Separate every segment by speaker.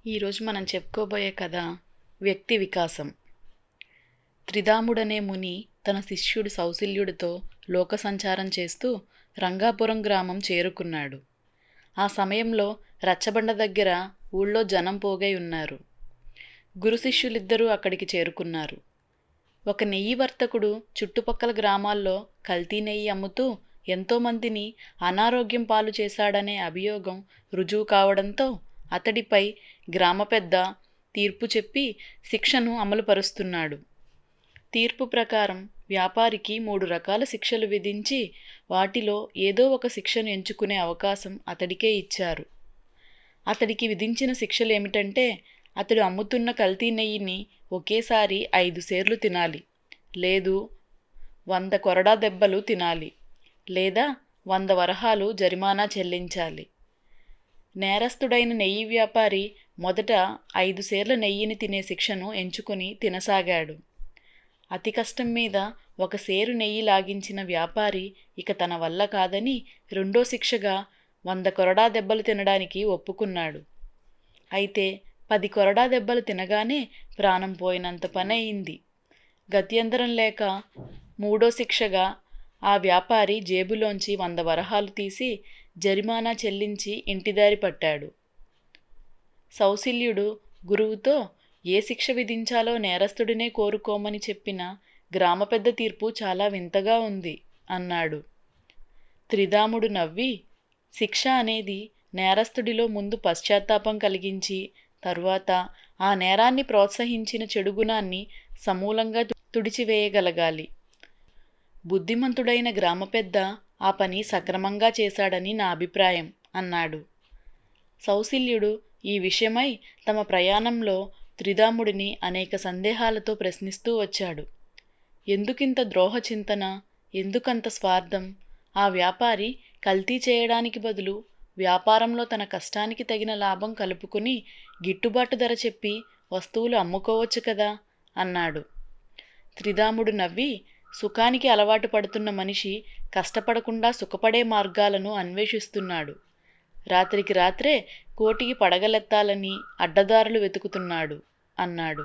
Speaker 1: ఈరోజు మనం చెప్పుకోబోయే కథ వ్యక్తి వికాసం. త్రిధాముడనే ముని తన శిష్యుడు సౌశల్యుడితో లోక సంచారం చేస్తూ రంగాపురం గ్రామం చేరుకున్నాడు. ఆ సమయంలో రచ్చబండ దగ్గర ఊళ్ళో జనం పోగై ఉన్నారు. గురు శిష్యులిద్దరూ అక్కడికి చేరుకున్నారు. ఒక నెయ్యి వర్తకుడు చుట్టుపక్కల గ్రామాల్లో కల్తీ నెయ్యి అమ్ముతూ ఎంతోమందిని అనారోగ్యం పాలు చేశాడనే అభియోగం రుజువు కావడంతో అతడిపై గ్రామ పెద్ద తీర్పు చెప్పి శిక్షను అమలుపరుస్తున్నాడు. తీర్పు ప్రకారం వ్యాపారికి 3 రకాల శిక్షలు విధించి వాటిలో ఏదో ఒక శిక్షను ఎంచుకునే అవకాశం అతడికే ఇచ్చారు. అతడికి విధించిన శిక్షలు ఏమిటంటే, అతడు అమ్ముతున్న కల్తీ నెయ్యిని ఒకేసారి 5 సేర్లు తినాలి, లేదు 100 కొరడా దెబ్బలు తినాలి, లేదా 100 వరహాలు జరిమానా చెల్లించాలి. నేరస్తుడైన నెయ్యి వ్యాపారి మొదట 5 సేర్ల నెయ్యిని తినే శిక్షను ఎంచుకుని తినసాగాడు. అతి కష్టం మీద 1 సేరు నెయ్యి లాగించిన వ్యాపారి ఇక తన వల్ల కాదని రెండో శిక్షగా 100 కొరడా దెబ్బలు తినడానికి ఒప్పుకున్నాడు. అయితే 10 కొరడా దెబ్బలు తినగానే ప్రాణం పోయినంత పని అయింది. గత్యంతరం లేక మూడో శిక్షగా ఆ వ్యాపారి జేబులోంచి 100 వరహాలు తీసి జరిమానా చెల్లించి ఇంటిదారి పట్టాడు. సౌశల్యుడు గురువుతో ఏ శిక్ష విధించాలో నేరస్తుడినే కోరుకోమని చెప్పిన గ్రామ పెద్ద తీర్పు చాలా వింతగా ఉంది అన్నాడు. త్రిధాముడు నవ్వి, శిక్ష అనేది నేరస్తుడిలో ముందు పశ్చాత్తాపం కలిగించి తరువాత ఆ నేరాన్ని ప్రోత్సహించిన చెడు గుణాన్ని సమూలంగా తుడిచివేయగలగాలి. బుద్ధిమంతుడైన గ్రామ పెద్ద ఆ పని సక్రమంగా చేశాడని నా అభిప్రాయం అన్నాడు. సౌశల్యుడు ఈ విషయమై తమ ప్రయాణంలో త్రిధాముడిని అనేక సందేహాలతో ప్రశ్నిస్తూ వచ్చాడు. ఎందుకింత ద్రోహ చింతన, ఎందుకంత స్వార్థం? ఆ వ్యాపారి కల్తీ చేయడానికి బదులు వ్యాపారంలో తన కష్టానికి తగిన లాభం కలుపుకుని గిట్టుబాటు ధర చెప్పి వస్తువులు అమ్ముకోవచ్చు కదా అన్నాడు. త్రిధాముడు నవ్వి, సుఖానికి అలవాటు పడుతున్న మనిషి కష్టపడకుండా సుఖపడే మార్గాలను అన్వేషిస్తున్నాడు. రాత్రికి రాత్రే కోటికి పడగలెత్తాలని అడ్డదారులు వెతుకుతున్నాడు అన్నాడు.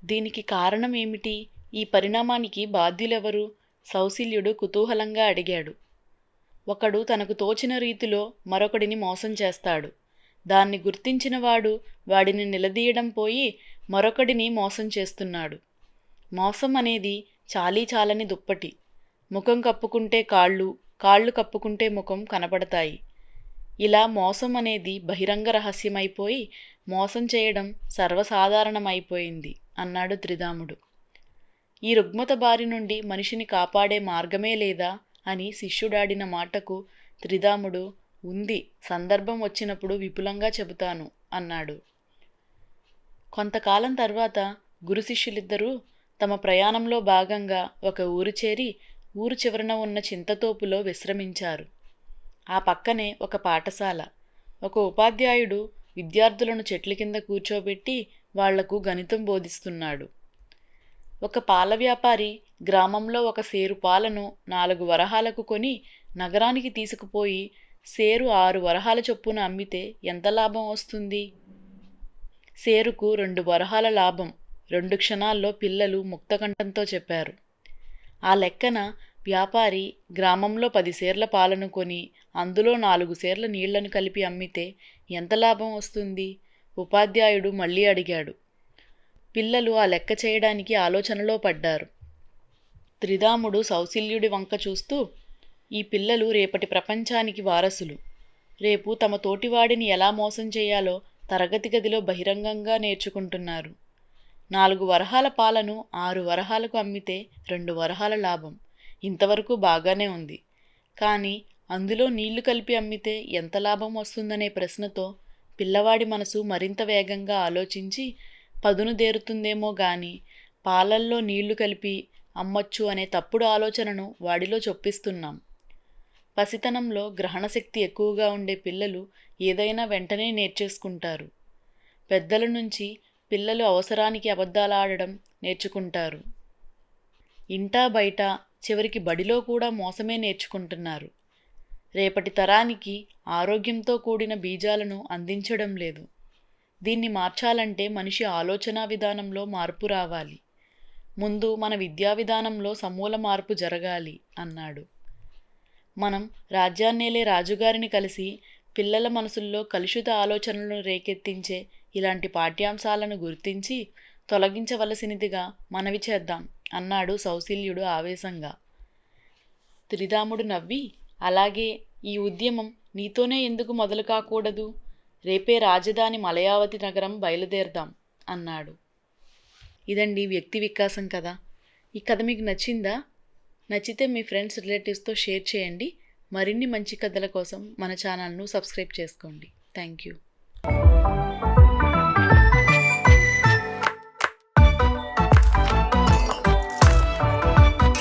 Speaker 1: దీనికి కారణం ఏమిటి? ఈ పరిణామానికి బాధ్యులెవరు? సౌశల్యుడు కుతూహలంగా అడిగాడు. ఒకడు తనకు తోచిన రీతిలో మరొకడిని మోసం చేస్తాడు. దాన్ని గుర్తించిన వాడు వాడిని నిలదీయడం పోయి మరొకడిని మోసం చేస్తున్నాడు. మోసం అనేది చాలీ చాలని దుప్పటి. ముఖం కప్పుకుంటే కాళ్ళు, కాళ్ళు కప్పుకుంటే ముఖం కనపడతాయి. ఇలా మోసం అనేది బహిరంగ రహస్యమైపోయి మోసం చేయడం సర్వసాధారణమైపోయింది అన్నాడు త్రిధాముడు. ఈ రుగ్మత బారి నుండి మనిషిని కాపాడే మార్గమే లేదా అని శిష్యుడాడిన మాటకు త్రిధాముడు, ఉంది, సందర్భం వచ్చినప్పుడు విపులంగా చెబుతాను అన్నాడు. కొంతకాలం తర్వాత గురు శిష్యులిద్దరూ తమ ప్రయాణంలో భాగంగా ఒక ఊరు చేరి ఊరు చివరన ఉన్న చింతతోపులో విశ్రమించారు. ఆ పక్కనే ఒక పాఠశాల. ఒక ఉపాధ్యాయుడు విద్యార్థులను చెట్ల కింద కూర్చోబెట్టి వాళ్లకు గణితం బోధిస్తున్నాడు. ఒక పాల వ్యాపారి గ్రామంలో 1 సేరు పాలను 4 వరహాలకు కొని నగరానికి తీసుకుపోయి సేరు 6 వరహాల చొప్పున అమ్మితే ఎంత లాభం వస్తుంది? సేరుకు 2 వరహాల లాభం 2 క్షణాల్లో పిల్లలు ముక్తకంఠంతో చెప్పారు. ఆ లెక్కన వ్యాపారి గ్రామంలో 10 సేర్ల పాలను కొని అందులో 4 సేర్ల నీళ్లను కలిపి అమ్మితే ఎంత లాభం వస్తుంది? ఉపాధ్యాయుడు మళ్ళీ అడిగాడు. పిల్లలు ఆ లెక్క చేయడానికి ఆలోచనలో పడ్డారు. త్రిధాముడు సౌశల్యుడి వంక చూస్తూ, ఈ పిల్లలు రేపటి ప్రపంచానికి వారసులు. రేపు తమ తోటివాడిని ఎలా మోసం చేయాలో తరగతి గదిలో బహిరంగంగా నేర్చుకుంటున్నారు. 4 వరహాల పాలను 6 వరహాలకు అమ్మితే 2 వరహాల లాభం. ఇంతవరకు బాగానే ఉంది. కానీ అందులో నీళ్లు కలిపి అమ్మితే ఎంత లాభం వస్తుందనే ప్రశ్నతో పిల్లవాడి మనసు మరింత వేగంగా ఆలోచించి పదును దేరుతుందేమో గాని పాలల్లో నీళ్లు కలిపి అమ్మొచ్చు అనే తప్పుడు ఆలోచనను వాడిలో చొప్పిస్తున్నాం. పసితనంలో గ్రహణశక్తి ఎక్కువగా ఉండే పిల్లలు ఏదైనా వెంటనే నేర్చేసుకుంటారు. పెద్దల నుంచి పిల్లలు అవసరానికి అబద్ధాలాడడం నేర్చుకుంటారు. ఇంటా బయట చివరికి బడిలో కూడా మోసమే నేర్చుకుంటున్నారు. రేపటి తరానికి ఆరోగ్యంతో కూడిన బీజాలను అందించడం లేదు. దీన్ని మార్చాలంటే మనిషి ఆలోచనా విధానంలో మార్పు రావాలి. ముందు మన విద్యా విధానంలో సమూల మార్పు జరగాలి అన్నాడు. మనం రాజ్యాన్నేలే రాజుగారిని కలిసి పిల్లల మనసుల్లో కలుషిత ఆలోచనలను రేకెత్తించే ఇలాంటి పాఠ్యాంశాలను గుర్తించి తొలగించవలసినదిగా మనవి చేద్దాం అన్నాడు సౌశీల్యుడు ఆవేశంగా. త్రిధాముడు నవ్వి, అలాగే ఈ ఉద్యమం నీతోనే ఎందుకు మొదలు కాకూడదు? రేపే రాజధాని మలయావతి నగరం బయలుదేరదాం అన్నాడు. ఇదండి వ్యక్తి వికాసం కథ. ఈ కథ మీకు నచ్చిందా? నచ్చితే మీ ఫ్రెండ్స్, రిలేటివ్స్తో షేర్ చేయండి. మరిన్ని మంచి కథల కోసం మన ఛానల్ను సబ్స్క్రైబ్ చేసుకోండి. Thank you.